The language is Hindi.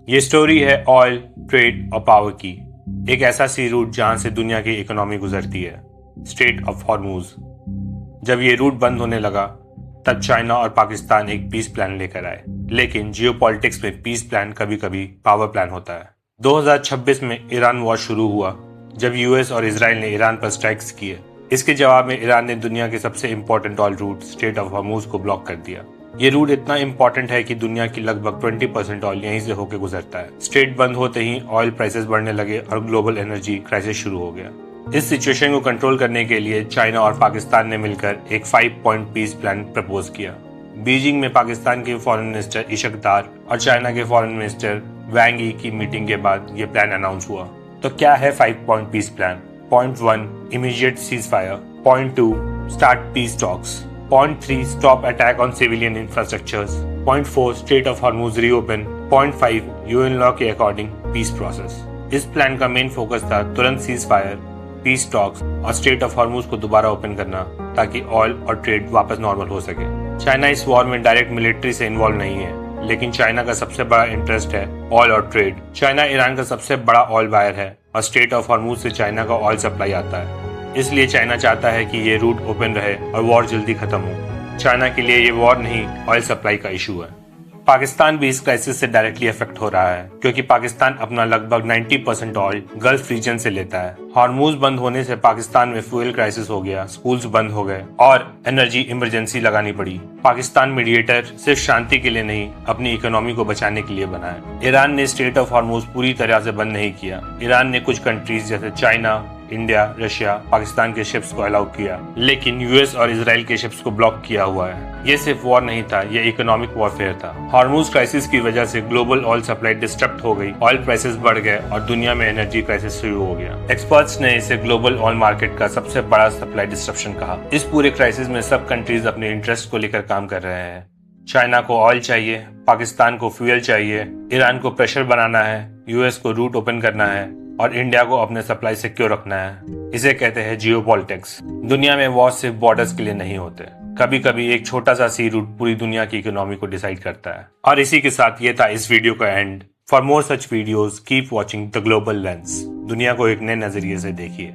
ये स्टोरी है ऑयल, ट्रेड और पावर की। एक ऐसा सी रूट जहां से दुनिया की इकोनॉमी गुजरती है, स्ट्रेट ऑफ हॉर्मूज। जब ये रूट बंद होने लगा तब चाइना और पाकिस्तान एक पीस प्लान लेकर आए, लेकिन जियोपॉलिटिक्स में पीस प्लान कभी कभी पावर प्लान होता है। 2026 में ईरान वॉर शुरू हुआ जब यूएस और इसराइल ने ईरान पर स्ट्राइक्स किए। इसके जवाब में ईरान ने दुनिया के सबसे important oil route strait of Hormuz को ब्लॉक कर दिया। ये रूट इतना इंपॉर्टेंट है कि दुनिया की लगभग 20% ऑयल यहीं से होकर गुजरता है। स्ट्रेट बंद होते ही ऑयल प्राइसेस बढ़ने लगे और ग्लोबल एनर्जी क्राइसिस शुरू हो गया। इस सिचुएशन को कंट्रोल करने के लिए चाइना और पाकिस्तान ने मिलकर एक 5 पॉइंट पीस प्लान प्रपोज किया। बीजिंग में पाकिस्तान के फॉरेन मिनिस्टर इशक दार और चाइना के फॉरेन मिनिस्टर वांग यी की मीटिंग के बाद ये प्लान अनाउंस हुआ। तो क्या है 5 point peace plan? Point 1, immediate ceasefire. Point 2, start peace talks. Point 3, stop attack on civilian infrastructures. Point 4, strait of Hormuz reopen. Point 5, UN law के अकॉर्डिंग पीस प्रोसेस। इस प्लान का मेन फोकस था तुरंत सीज फायर, पीस टॉक्स और स्ट्रेट ऑफ हॉर्मूज को दोबारा ओपन करना ताकि ऑयल और ट्रेड वापस नॉर्मल हो सके। चाइना इस वॉर में डायरेक्ट मिलिट्री से इन्वॉल्व नहीं है, लेकिन चाइना का सबसे बड़ा इंटरेस्ट है ऑयल और ट्रेड। चाइना ईरान का सबसे बड़ा ऑयल बायर है और स्ट्रेट ऑफ हॉर्मूज से चाइना का ऑयल सप्लाई आता है। इसलिए चाइना चाहता है कि ये रूट ओपन रहे और वॉर जल्दी खत्म हो। चाइना के लिए ये वॉर नहीं, ऑयल सप्लाई का इशू है। पाकिस्तान भी इस क्राइसिस से डायरेक्टली अफेक्ट हो रहा है, क्योंकि पाकिस्तान अपना लगभग 90% ऑयल गल्फ रीजन से लेता है। हॉर्मूज बंद होने से पाकिस्तान में फ्यूल क्राइसिस हो गया, स्कूल्स बंद हो गए और एनर्जी इमरजेंसी लगानी पड़ी। पाकिस्तान मीडिएटर सिर्फ शांति के लिए नहीं, अपनी इकोनॉमी को बचाने के लिए बना है। ईरान ने स्ट्रेट ऑफ हॉर्मूज पूरी तरह से बंद नहीं किया। ईरान ने कुछ कंट्रीज जैसे चाइना, इंडिया, रशिया, पाकिस्तान के शिप्स को अलाउ किया, लेकिन यूएस और इसराइल के शिप्स को ब्लॉक किया हुआ है। ये सिर्फ वॉर नहीं था, ये इकोनॉमिक वॉरफेयर था। हॉर्मूज क्राइसिस की वजह से ग्लोबल ऑयल सप्लाई डिस्टर्ब हो गई, ऑयल प्राइसेस बढ़ गए और दुनिया में एनर्जी क्राइसिस शुरू हो गया। एक्सपर्ट्स ने इसे ग्लोबल ऑयल मार्केट का सबसे बड़ा सप्लाई डिस्ट्रप्शन कहा। इस पूरे क्राइसिस में सब कंट्रीज अपने इंटरेस्ट को लेकर काम कर रहे हैं। चाइना को ऑयल चाहिए, पाकिस्तान को फ्यूल चाहिए, ईरान को प्रेशर बनाना है, यूएस को रूट ओपन करना है और इंडिया को अपने सप्लाई सिक्योर रखना है। इसे कहते हैं जियोपॉलिटिक्स। दुनिया में वॉर सिर्फ बॉर्डर्स के लिए नहीं होते, कभी कभी एक छोटा सा सी रूट पूरी दुनिया की इकोनॉमी को डिसाइड करता है। और इसी के साथ ये था इस वीडियो का and. For more such videos keep watching the global lens. दुनिया को एक नए नजरिए से देखिए।